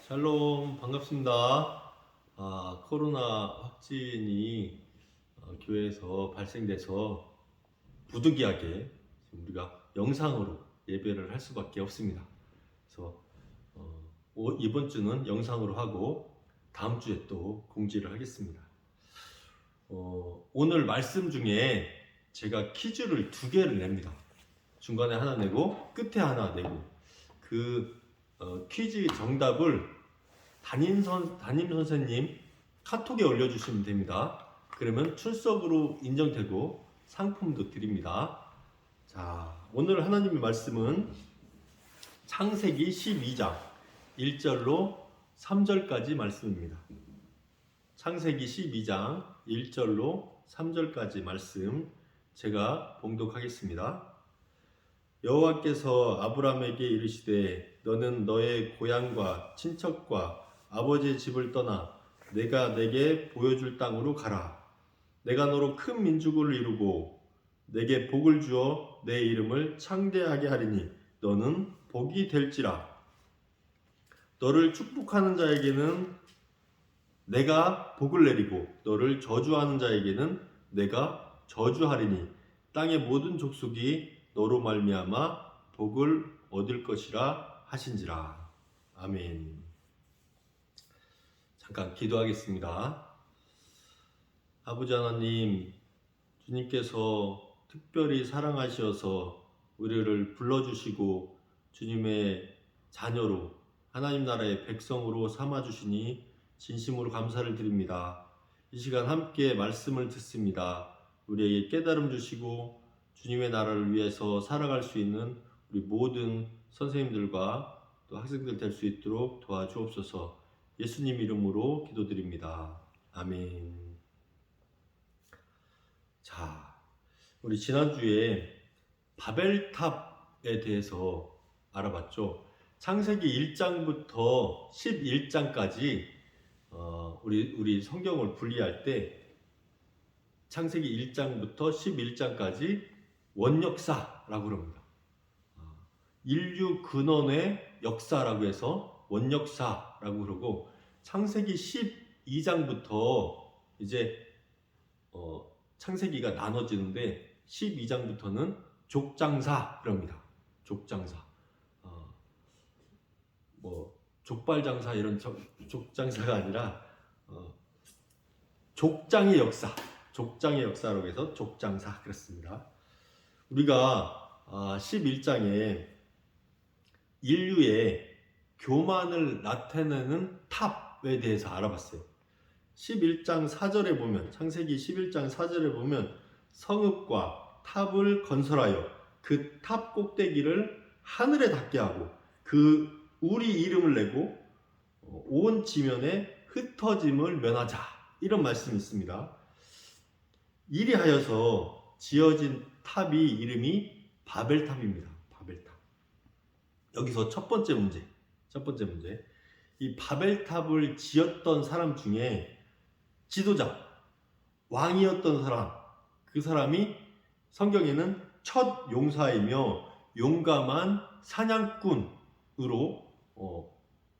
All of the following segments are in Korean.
샬롬 반갑습니다. 코로나 확진이 교회에서 발생돼서 부득이하게 지금 우리가 영상으로 예배를 할 수밖에 없습니다. 그래서 이번 주는 영상으로 하고 다음 주에 또 공지를 하겠습니다. 오늘 말씀 중에 제가 퀴즈를 2개를 냅니다. 중간에 하나 내고 끝에 하나 내고 그 퀴즈 정답을 담임 선생님 카톡에 올려주시면 됩니다. 그러면 출석으로 인정되고 상품도 드립니다. 자, 오늘 하나님의 말씀은 창세기 12장 1절로 3절까지 말씀입니다. 창세기 12장 1절로 3절까지 말씀 제가 봉독하겠습니다. 여호와께서 아브라함에게 이르시되 너는 너의 고향과 친척과 아버지의 집을 떠나 내가 내게 보여줄 땅으로 가라. 내가 너로 큰 민족을 이루고 내게 복을 주어 내 이름을 창대하게 하리니 너는 복이 될지라. 너를 축복하는 자에게는 내가 복을 내리고 너를 저주하는 자에게는 내가 저주하리니 땅의 모든 족속이 너로 말미암아 복을 얻을 것이라 하신지라. 아멘. 잠깐 기도하겠습니다. 아버지 하나님, 주님께서 특별히 사랑하셔서 우리를 불러주시고 주님의 자녀로 하나님 나라의 백성으로 삼아주시니 진심으로 감사를 드립니다. 이 시간 함께 말씀을 듣습니다. 우리에게 깨달음 주시고 주님의 나라를 위해서 살아갈 수 있는 우리 모든 선생님들과 또 학생들 될 수 있도록 도와주옵소서. 예수님 이름으로 기도드립니다. 아멘. 자, 우리 지난주에 바벨탑에 대해서 알아봤죠. 창세기 1장부터 11장까지 우리 성경을 분리할 때 창세기 1장부터 11장까지 원역사라고 합니다. 인류 근원의 역사라고 해서 원역사라고 그러고 창세기 12장부터 이제 창세기가 나눠지는데 12장부터는 족장사 그럽니다. 족장사. 족발장사 이런 족장사가 아니라 족장의 역사. 족장의 역사라고 해서 족장사 그렇습니다. 우리가 11장에 인류의 교만을 나타내는 탑에 대해서 알아봤어요. 11장 4절에 보면 창세기 11장 4절에 보면 성읍과 탑을 건설하여 그 탑 꼭대기를 하늘에 닿게 하고 그 우리 이름을 내고 온 지면에 흩어짐을 면하자 이런 말씀이 있습니다. 이리하여서 지어진 탑이 이름이 바벨탑입니다. 바벨탑. 여기서 첫 번째 문제. 이 바벨탑을 지었던 사람 중에 지도자, 왕이었던 사람, 그 사람이 성경에는 첫 용사이며 용감한 사냥꾼으로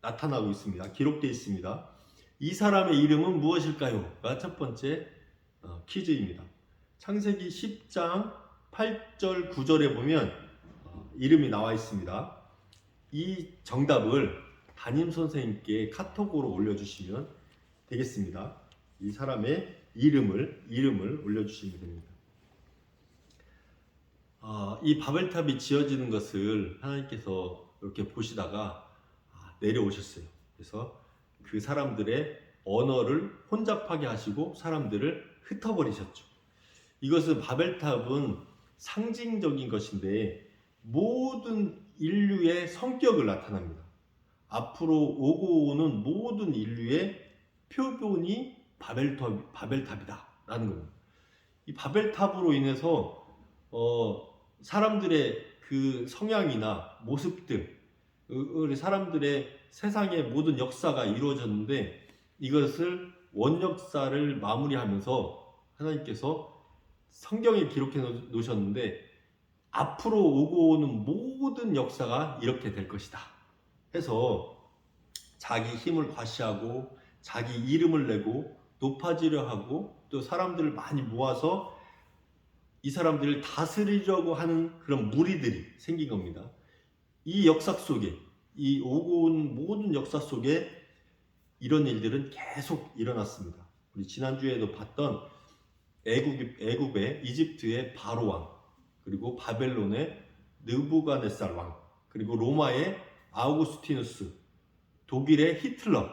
나타나고 있습니다. 기록되어 있습니다. 이 사람의 이름은 무엇일까요?가 첫 번째 퀴즈입니다. 창세기 10장 8절 9절에 보면 이름이 나와 있습니다. 이 정답을 담임 선생님께 카톡으로 올려주시면 되겠습니다. 이 사람의 이름을 올려주시면 됩니다. 이 바벨탑이 지어지는 것을 하나님께서 이렇게 보시다가 내려오셨어요. 그래서 그 사람들의 언어를 혼잡하게 하시고 사람들을 흩어버리셨죠. 이것은 바벨탑은 상징적인 것인데 모든 인류의 성격을 나타납니다. 앞으로 오고 오는 모든 인류의 표본이 바벨탑이다 라는 겁니다. 이 바벨탑으로 인해서 사람들의 그 성향이나 모습들, 우리 사람들의 세상의 모든 역사가 이루어졌는데 이것을 원역사를 마무리하면서 하나님께서 성경에 기록해 놓으셨는데 앞으로 오고 오는 모든 역사가 이렇게 될 것이다 해서 자기 힘을 과시하고 자기 이름을 내고 높아지려 하고 또 사람들을 많이 모아서 이 사람들을 다스리려고 하는 그런 무리들이 생긴 겁니다. 이 역사 속에, 이 오고 온 모든 역사 속에 이런 일들은 계속 일어났습니다. 우리 지난주에도 봤던 애굽의 이집트의 바로 왕, 그리고 바벨론의 느부갓네살 왕, 그리고 로마의 아우구스티누스, 독일의 히틀러,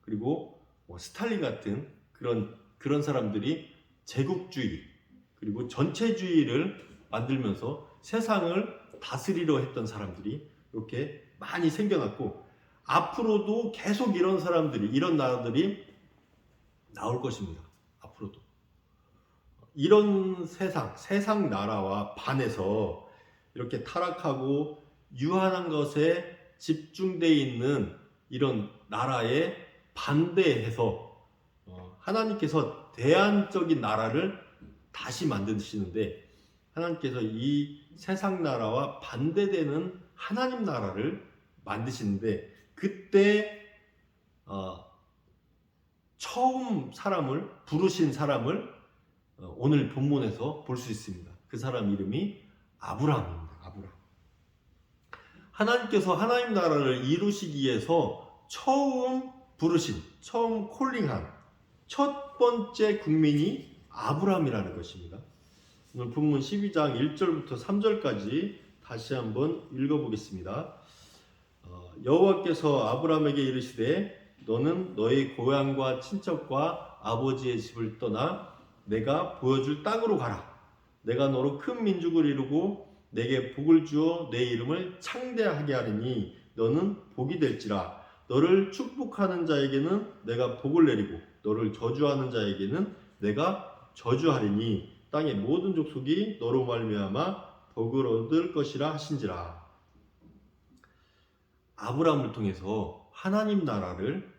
그리고 스탈린 같은 그런 사람들이 제국주의 그리고 전체주의를 만들면서 세상을 다스리려 했던 사람들이 이렇게 많이 생겨났고, 앞으로도 계속 이런 사람들이, 이런 나라들이 나올 것입니다. 앞으로도 이런 세상 나라와 반해서 이렇게 타락하고 유한한 것에 집중되어 있는 이런 나라에 반대해서 하나님께서 대안적인 나라를 다시 만드시는데, 하나님께서 이 세상 나라와 반대되는 하나님 나라를 만드시는데, 그때 처음 부르신 사람을 오늘 본문에서 볼 수 있습니다. 그 사람 이름이 아브라함입니다. 아브라함. 하나님께서 하나님 나라를 이루시기 위해서 처음 콜링한 첫 번째 국민이 아브라함이라는 것입니다. 오늘 본문 12장 1절부터 3절까지 다시 한번 읽어보겠습니다. 여호와께서 아브라함에게 이르시되 너는 너의 고향과 친척과 아버지의 집을 떠나 내가 보여줄 땅으로 가라. 내가 너로 큰 민족을 이루고 내게 복을 주어 내 이름을 창대하게 하리니 너는 복이 될지라. 너를 축복하는 자에게는 내가 복을 내리고 너를 저주하는 자에게는 내가 저주하리니 땅의 모든 족속이 너로 말미암아 복을 얻을 것이라 하신지라. 아브라함을 통해서 하나님 나라를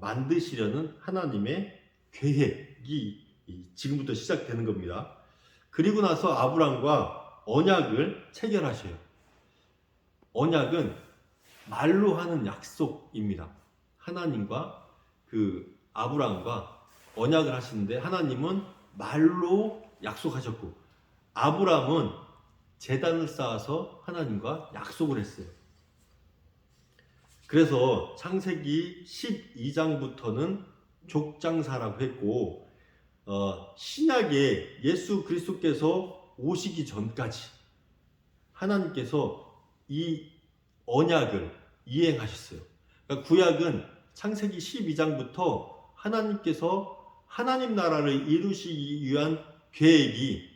만드시려는 하나님의 계획이 지금부터 시작되는 겁니다. 그리고 나서 아브라함과 언약을 체결하셔요. 언약은 말로 하는 약속입니다. 하나님과 아브라함과 언약을 하시는데, 하나님은 말로 약속하셨고 아브라함은 제단을 쌓아서 하나님과 약속을 했어요. 그래서 창세기 12장부터는 족장사라고 했고, 신약에 예수 그리스도께서 오시기 전까지 하나님께서 이 언약을 이행하셨어요. 그러니까 구약은 창세기 12장부터 하나님께서 하나님 나라를 이루시기 위한 계획이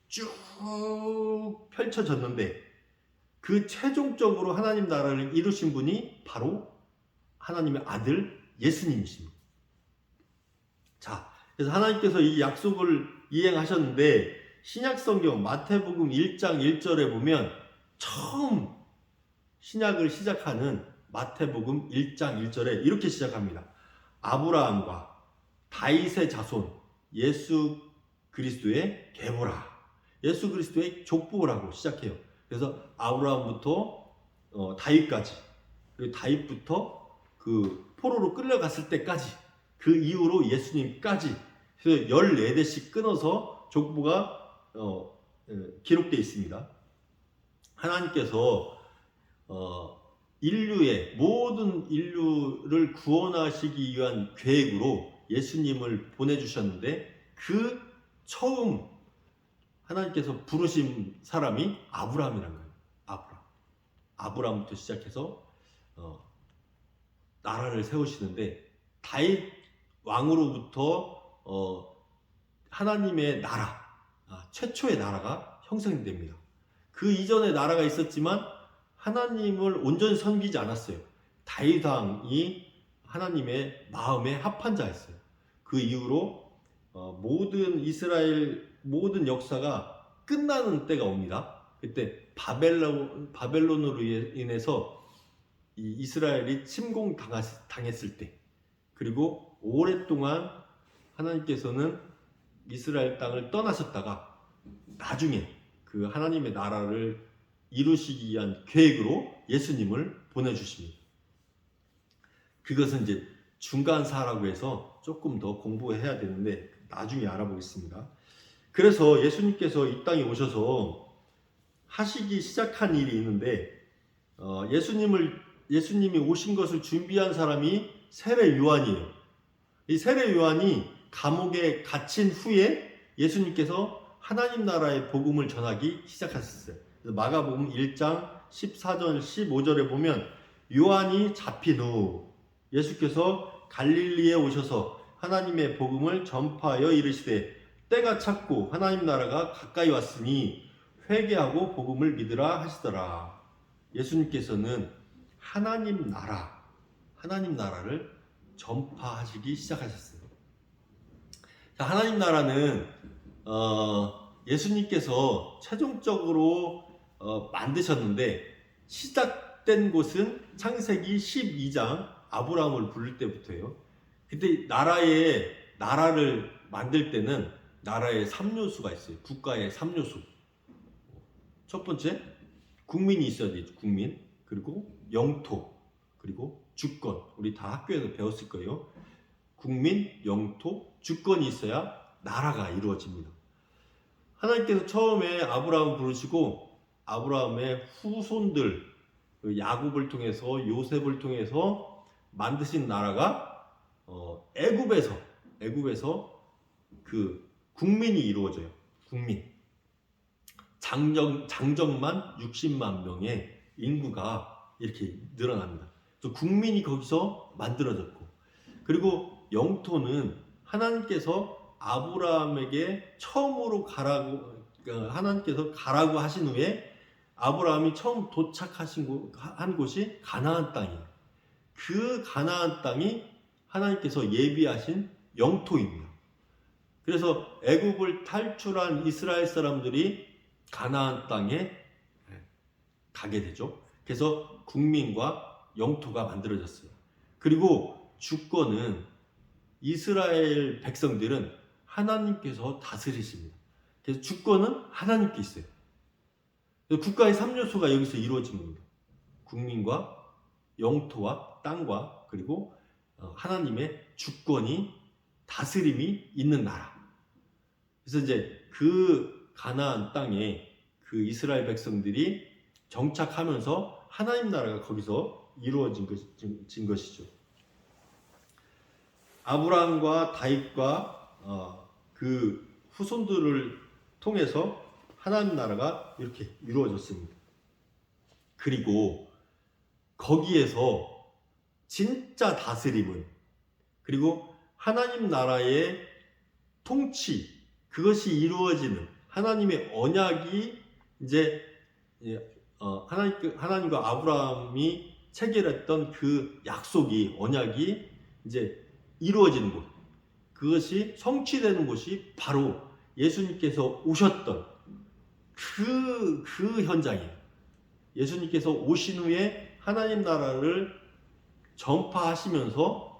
쭉 펼쳐졌는데, 그 최종적으로 하나님 나라를 이루신 분이 바로 하나님의 아들 예수님이십니다. 자, 그래서 하나님께서 이 약속을 이행하셨는데, 신약성경 마태복음 1장 1절에 보면 처음 신약을 시작하는 마태복음 1장 1절에 이렇게 시작합니다. 아브라함과 다윗의 자손 예수 그리스도의 계보라. 예수 그리스도의 족복을 하고 시작해요. 그래서 아브라함부터 다윗까지, 그리고 다윗부터 그 포로로 끌려갔을 때까지, 그 이후로 예수님까지, 그래서 14대씩 끊어서 족보가 기록되어 있습니다. 하나님께서 모든 인류를 구원하시기 위한 계획으로 예수님을 보내주셨는데, 그 처음 하나님께서 부르신 사람이 아브라함이라는 거예요. 아브라함부터 시작해서 나라를 세우시는데, 다윗 왕으로부터 하나님의 나라, 최초의 나라가 형성됩니다. 그 이전에 나라가 있었지만 하나님을 온전히 섬기지 않았어요. 다윗 왕이 하나님의 마음에 합한 자였어요. 그 이후로 모든 역사가 끝나는 때가 옵니다. 그때 바벨론으로 인해서 이스라엘이 침공당했을 때, 그리고 오랫동안 하나님께서는 이스라엘 땅을 떠나셨다가 나중에 그 하나님의 나라를 이루시기 위한 계획으로 예수님을 보내주십니다. 그것은 이제 중간사라고 해서 조금 더 공부해야 되는데 나중에 알아보겠습니다. 그래서 예수님께서 이 땅에 오셔서 하시기 시작한 일이 있는데 예수님이 오신 것을 준비한 사람이 세례 요한이에요. 이 세례 요한이 감옥에 갇힌 후에 예수님께서 하나님 나라의 복음을 전하기 시작하셨어요. 마가복음 1장 14절 15절에 보면 요한이 잡힌 후 예수께서 갈릴리에 오셔서 하나님의 복음을 전파하여 이르시되 때가 찼고 하나님 나라가 가까이 왔으니 회개하고 복음을 믿으라 하시더라. 예수님께서는 하나님 나라를 전파하시기 시작하셨어요. 자, 하나님 나라는 예수님께서 최종적으로 만드셨는데 시작된 곳은 창세기 12장 아브라함을 부를 때부터예요. 그때 나라를 만들 때는 나라의 3요소가 있어요. 국가의 3요소. 첫 번째, 국민이 있어야 되죠. 국민. 그리고 영토. 그리고 주권. 우리 다 학교에서 배웠을 거예요. 국민, 영토, 주권이 있어야 나라가 이루어집니다. 하나님께서 처음에 아브라함을 부르시고 아브라함의 후손들, 야곱을 통해서 요셉을 통해서 만드신 나라가 애굽에서 그 국민이 이루어져요. 국민. 장정만 60만 명의 인구가 이렇게 늘어납니다. 그래서 국민이 거기서 만들어졌고, 그리고 영토는 하나님께서 아브라함에게 처음으로 하나님께서 가라고 하신 후에 아브라함이 처음 한 곳이 가나안 땅이에요. 그 가나안 땅이 하나님께서 예비하신 영토입니다. 그래서 애굽을 탈출한 이스라엘 사람들이 가나안 땅에 가게 되죠. 그래서 국민과 영토가 만들어졌어요. 그리고 주권은 이스라엘 백성들은 하나님께서 다스리십니다. 그래서 주권은 하나님께 있어요. 국가의 3요소가 여기서 이루어진 겁니다. 국민과 영토와 땅과 그리고 하나님의 주권이 다스림이 있는 나라. 그래서 이제 그 가나안 땅에 그 이스라엘 백성들이 정착하면서 하나님 나라가 거기서 이루어진 것이죠. 아브라함과 다윗과 그 후손들을 통해서 하나님 나라가 이렇게 이루어졌습니다. 그리고 거기에서 진짜 다스림은, 그리고 하나님 나라의 통치, 그것이 이루어지는 하나님의 언약이 이제 하나님과 아브라함이 체결했던 그 약속이, 언약이 이제 이루어지는 곳, 그것이 성취되는 곳이 바로 예수님께서 오셨던 그 현장이에요. 예수님께서 오신 후에 하나님 나라를 전파하시면서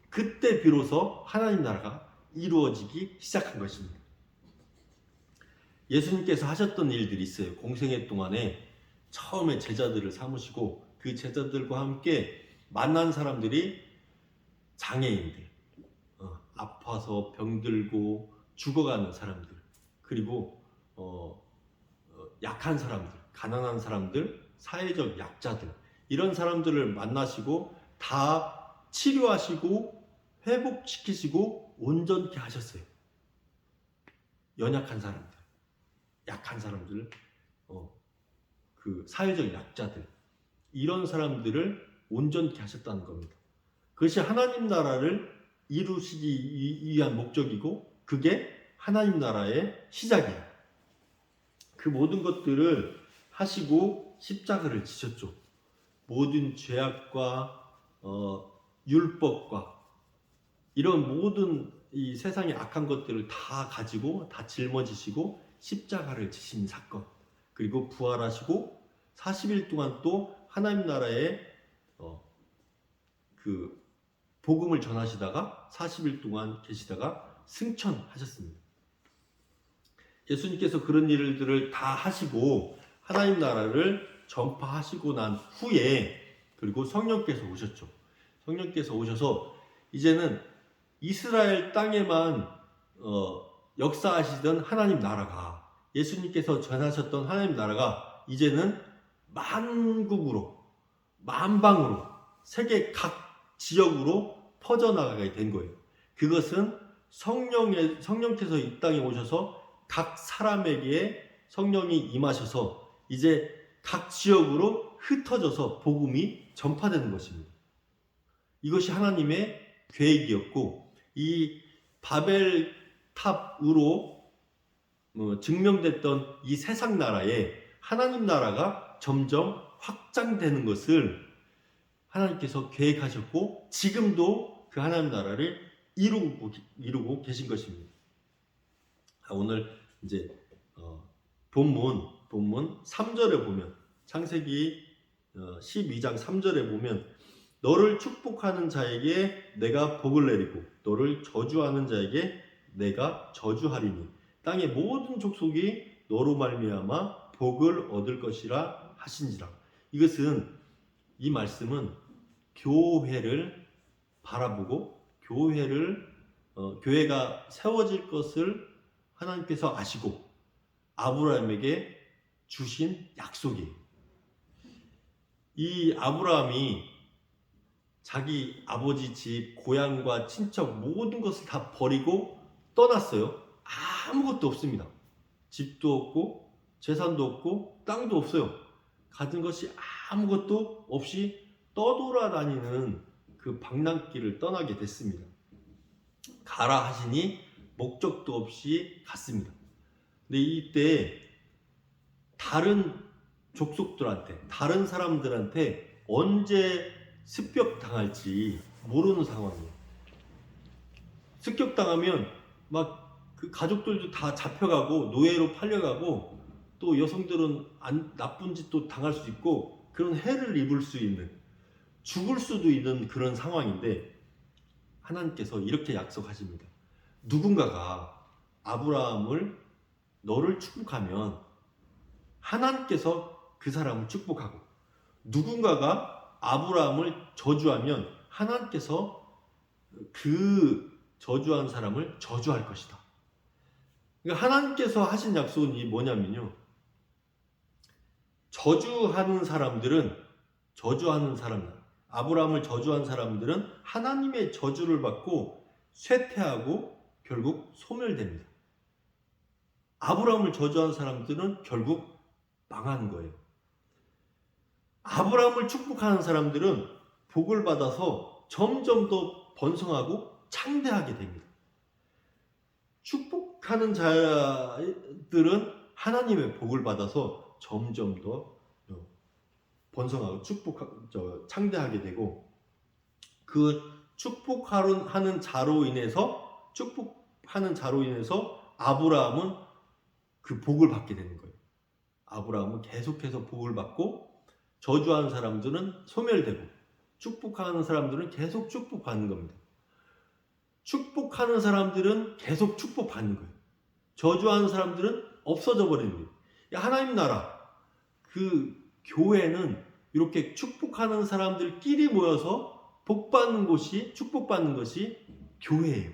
그때 비로소 하나님 나라가 이루어지기 시작한 것입니다. 예수님께서 하셨던 일들이 있어요. 공생애 동안에 처음에 제자들을 삼으시고 그 제자들과 함께 만난 사람들이 장애인들, 아파서 병들고 죽어가는 사람들, 그리고 약한 사람들, 가난한 사람들, 사회적 약자들, 이런 사람들을 만나시고 다 치료하시고 회복시키시고 온전케 하셨어요. 연약한 사람들, 약한 사람들, 그 사회적 약자들, 이런 사람들을 온전케 하셨다는 겁니다. 그것이 하나님 나라를 이루시기 위한 목적이고 그게 하나님 나라의 시작이에요. 그 모든 것들을 하시고 십자가를 지셨죠. 모든 죄악과 율법과 이런 모든 이 세상의 악한 것들을 다 가지고 다 짊어지시고 십자가를 지신 사건, 그리고 부활하시고 40일 동안 또 하나님 나라의 그 복음을 전하시다가 40일 동안 계시다가 승천하셨습니다. 예수님께서 그런 일들을 다 하시고 하나님 나라를 전파하시고 난 후에, 그리고 성령께서 오셨죠. 성령께서 오셔서 이제는 이스라엘 땅에만 역사하시던 하나님 나라가, 예수님께서 전하셨던 하나님 나라가 이제는 만국으로, 만방으로, 세계 각 지역으로 퍼져나가게 된 거예요. 그것은 성령께서 이 땅에 오셔서 각 사람에게 성령이 임하셔서 이제 각 지역으로 흩어져서 복음이 전파되는 것입니다. 이것이 하나님의 계획이었고, 이 바벨탑으로 증명됐던 이 세상 나라에 하나님 나라가 점점 확장되는 것을 하나님께서 계획하셨고, 지금도 그 하나님 나라를 이루고 계신 것입니다. 오늘 이제 본문 3절에 보면, 창세기 12장 3절에 보면, 너를 축복하는 자에게 내가 복을 내리고 너를 저주하는 자에게 내가 저주하리니 땅의 모든 족속이 너로 말미암아 복을 얻을 것이라 하신지라. 이 말씀은 교회를 바라보고 교회가 세워질 것을 하나님께서 아시고 아브라함에게 주신 약속이에요. 이 아브라함이 자기 아버지 집, 고향과 친척 모든 것을 다 버리고 떠났어요. 아무것도 없습니다. 집도 없고 재산도 없고 땅도 없어요. 가진 것이 아무것도 없이 떠돌아다니는 그 방랑길을 떠나게 됐습니다. 가라 하시니 목적도 없이 갔습니다. 근데 이때 다른 족속들한테, 다른 사람들한테 언제 습격당할지 모르는 상황이에요. 습격당하면 막 그 가족들도 다 잡혀가고 노예로 팔려가고, 또 여성들은 나쁜 짓도 당할 수 있고 그런 해를 입을 수 있는, 죽을 수도 있는 그런 상황인데, 하나님께서 이렇게 약속하십니다. 누군가가 아브라함을, 너를 축복하면 하나님께서 그 사람을 축복하고, 누군가가 아브라함을 저주하면 하나님께서 그 저주한 사람을 저주할 것이다. 그러니까 하나님께서 하신 약속은 뭐냐면요, 아브라함을 저주한 사람들은 하나님의 저주를 받고 쇠퇴하고 결국 소멸됩니다. 아브라함을 저주한 사람들은 결국 망하는 거예요. 아브라함을 축복하는 사람들은 복을 받아서 점점 더 번성하고 창대하게 됩니다. 축복하는 자들은 하나님의 복을 받아서 점점 더 번성하고 창대하게 되고, 그 축복하는 자로 인해서 아브라함은 그 복을 받게 되는 거예요. 아브라함은 계속해서 복을 받고, 저주하는 사람들은 소멸되고, 축복하는 사람들은 계속 축복받는 겁니다. 축복하는 사람들은 계속 축복받는 거예요. 저주하는 사람들은 없어져 버리는 거예요. 하나님 나라, 그 교회는 이렇게 축복하는 사람들끼리 모여서 복받는 곳이, 축복받는 것이 교회예요.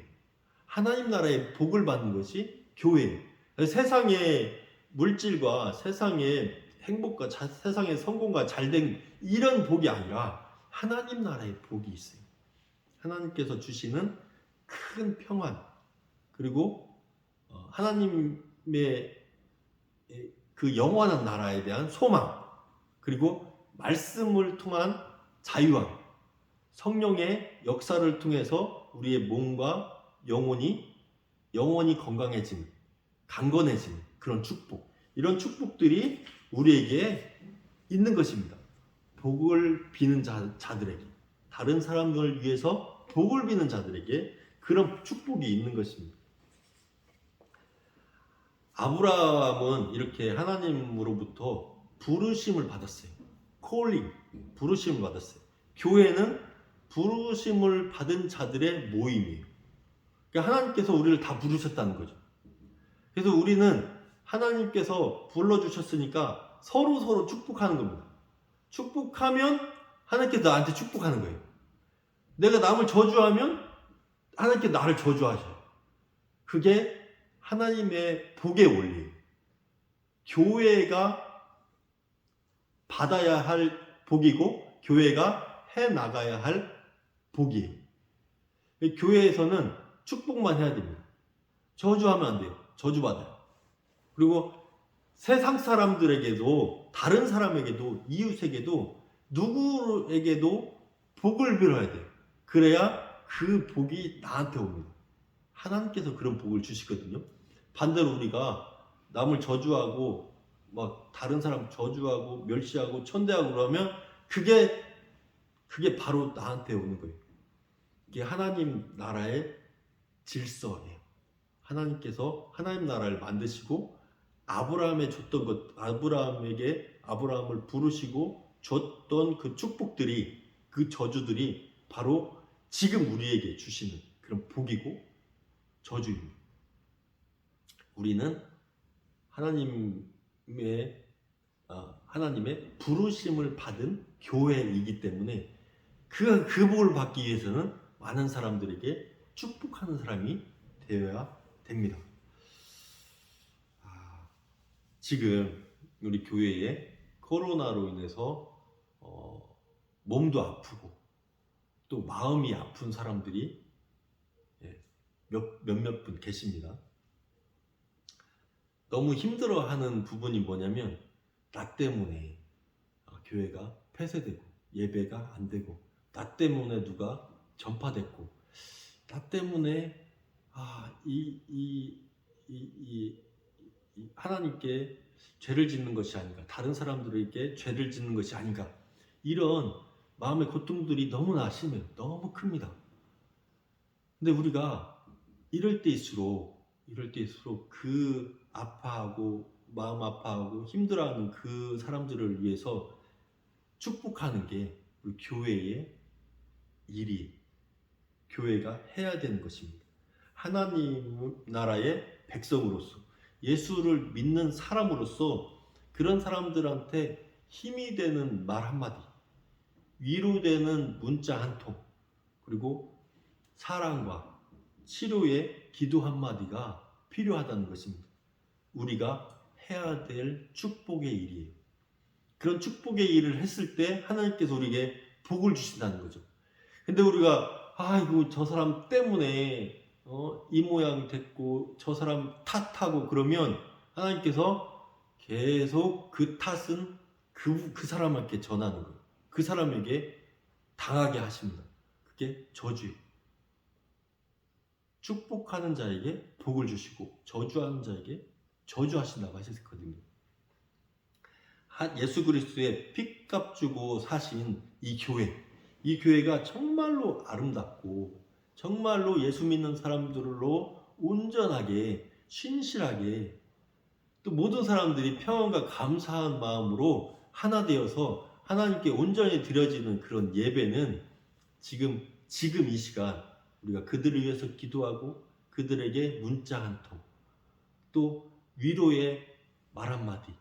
하나님 나라의 복을 받는 것이 교회예요. 세상의 물질과 세상의 행복과 세상의 성공과 잘된 이런 복이 아니라 하나님 나라의 복이 있어요. 하나님께서 주시는 큰 평안, 그리고 하나님의 그 영원한 나라에 대한 소망, 그리고 말씀을 통한 자유함, 성령의 역사를 통해서 우리의 몸과 영혼이 건강해지는, 강건해지는 그런 축복, 이런 축복들이 우리에게 있는 것입니다. 복을 비는 자들에게, 다른 사람들을 위해서 복을 비는 자들에게 그런 축복이 있는 것입니다. 아브라함은 이렇게 하나님으로부터 부르심을 받았어요. 부르심을 받았어요. 교회는 부르심을 받은 자들의 모임이에요. 그러니까 하나님께서 우리를 다 부르셨다는 거죠. 그래서 우리는 하나님께서 불러주셨으니까 서로 축복하는 겁니다. 축복하면 하나님께서 나한테 축복하는 거예요. 내가 남을 저주하면 하나님께 나를 저주하셔. 그게 하나님의 복의 원리예요. 교회가 받아야 할 복이고 교회가 해나가야 할 복이에요. 교회에서는 축복만 해야 됩니다. 저주하면 안 돼요. 저주받아요. 그리고 세상 사람들에게도, 다른 사람에게도, 이웃에게도, 누구에게도 복을 빌어야 돼요. 그래야 그 복이 나한테 옵니다. 하나님께서 그런 복을 주시거든요. 반대로 우리가 남을 저주하고 막 다른 사람 저주하고 멸시하고 천대하고 그러면 그게 바로 나한테 오는 거예요. 이게 하나님 나라의 질서예요. 하나님께서 하나님 나라를 만드시고 아브라함에 줬던 것, 아브라함을 부르시고 줬던 그 축복들이, 그 저주들이 바로 지금 우리에게 주시는 그런 복이고 저주입니다. 우리는 하나님의 부르심을 받은 교회이기 때문에 그 복을 받기 위해서는 많은 사람들에게 축복하는 사람이 되어야 됩니다. 지금 우리 교회에 코로나로 인해서 몸도 아프고 또 마음이 아픈 사람들이 몇몇 분 계십니다. 너무 힘들어하는 부분이 뭐냐면 나 때문에 교회가 폐쇄되고 예배가 안 되고 나 때문에 누가 전파됐고 나 때문에 하나님께 죄를 짓는 것이 아닌가, 다른 사람들에게 죄를 짓는 것이 아닌가, 이런 마음의 고통들이 너무나 심해요. 너무 큽니다. 근데 우리가 이럴 때일수록 그 아파하고 마음 아파하고 힘들어하는 그 사람들을 위해서 축복하는 게 우리 교회의 일이, 교회가 해야 되는 것입니다. 하나님 나라의 백성으로서, 예수를 믿는 사람으로서 그런 사람들한테 힘이 되는 말 한마디, 위로되는 문자 한 통, 그리고 사랑과 치료의 기도 한마디가 필요하다는 것입니다. 우리가 해야 될 축복의 일이에요. 그런 축복의 일을 했을 때 하나님께서 우리에게 복을 주신다는 거죠. 근데 우리가 아이고 저 사람 때문에 이 모양 됐고 저 사람 탓하고 그러면 하나님께서 계속 그 탓은 그 사람에게 전하는 거예요. 그 사람에게 당하게 하십니다. 그게 저주예요. 축복하는 자에게 복을 주시고 저주하는 자에게 저주하신다고 하셨거든요. 예수 그리스도의 핏값 주고 사신 이 교회가 정말로 아름답고 정말로 예수 믿는 사람들로 온전하게 신실하게 또 모든 사람들이 평안과 감사한 마음으로 하나 되어서 하나님께 온전히 드려지는 그런 예배는 지금 이 시간 우리가 그들을 위해서 기도하고 그들에게 문자 한 통, 또 위로의 말 한마디,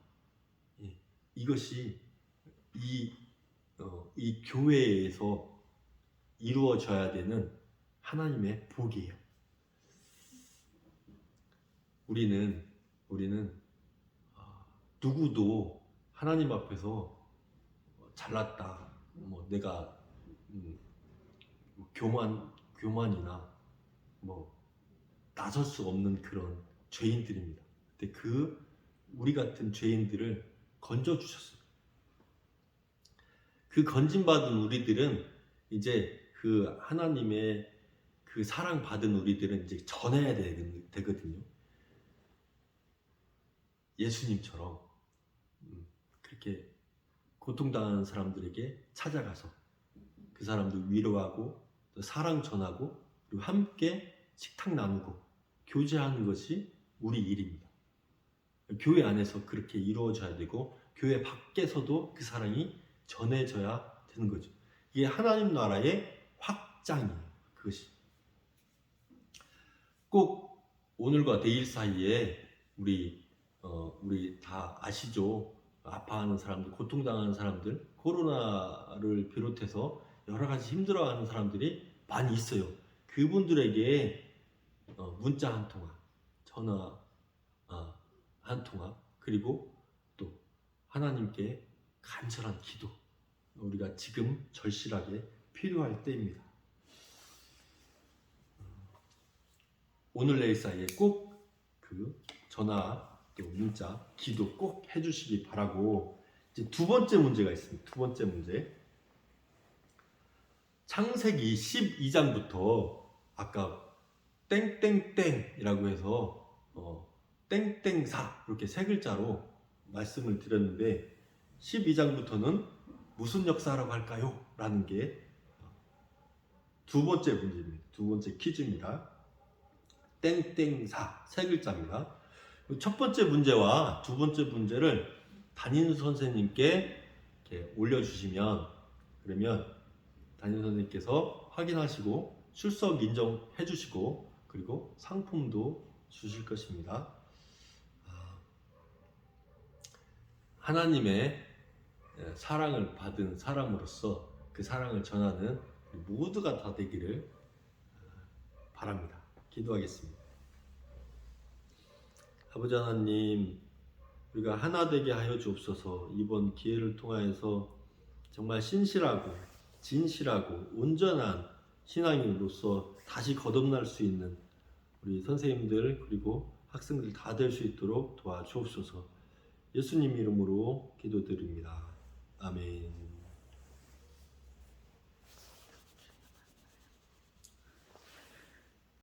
이것이 이 교회에서 이루어져야 되는 하나님의 복이에요. 우리는 누구도 하나님 앞에서 잘났다, 내가 교만이나 나설 수 없는 그런 죄인들입니다. 근데 우리 같은 죄인들을 건져 주셨어요. 그 건진받은 우리들은 이제 그 하나님의 그 사랑받은 우리들은 이제 전해야 되거든요. 예수님처럼 그렇게 고통당하는 사람들에게 찾아가서 그 사람들 위로하고 사랑 전하고 그리고 함께 식탁 나누고 교제하는 것이 우리 일입니다. 교회 안에서 그렇게 이루어져야 되고 교회 밖에서도 그 사랑이 전해져야 되는 거죠. 이게 하나님 나라의 확장이에요. 그것이 꼭 오늘과 내일 사이에 우리 다 아시죠? 아파하는 사람들, 고통당하는 사람들, 코로나를 비롯해서 여러 가지 힘들어하는 사람들이 많이 있어요. 그분들에게 문자 한 통화, 전화 한 통화, 그리고 또 하나님께 간절한 기도, 우리가 지금 절실하게 필요할 때입니다. 오늘 내일 사이에 꼭 그 전화, 또 문자, 기도 꼭 해주시기 바라고, 이제 두 번째 문제가 있습니다. 두 번째 문제. 창세기 12장부터 아까 땡땡땡이라고 해서 땡땡사 이렇게 세 글자로 말씀을 드렸는데, 12장부터는 무슨 역사라고 할까요? 라는 게 두 번째 문제입니다. 두 번째 퀴즈입니다. 땡땡사 세 글자입니다. 첫 번째 문제와 두 번째 문제를 담임 선생님께 이렇게 올려주시면, 그러면 담임 선생님께서 확인하시고 출석 인정해 주시고, 그리고 상품도 주실 것입니다. 하나님의 사랑을 받은 사람으로서 그 사랑을 전하는 모두가 다 되기를 바랍니다. 기도하겠습니다. 아버지 하나님, 우리가 하나 되게 하여 주옵소서. 이번 기회를 통하여서 정말 신실하고 진실하고 온전한 신앙인으로서 다시 거듭날 수 있는 우리 선생님들 그리고 학생들 다 될 수 있도록 도와주옵소서. 예수님 이름으로 기도드립니다. 아멘.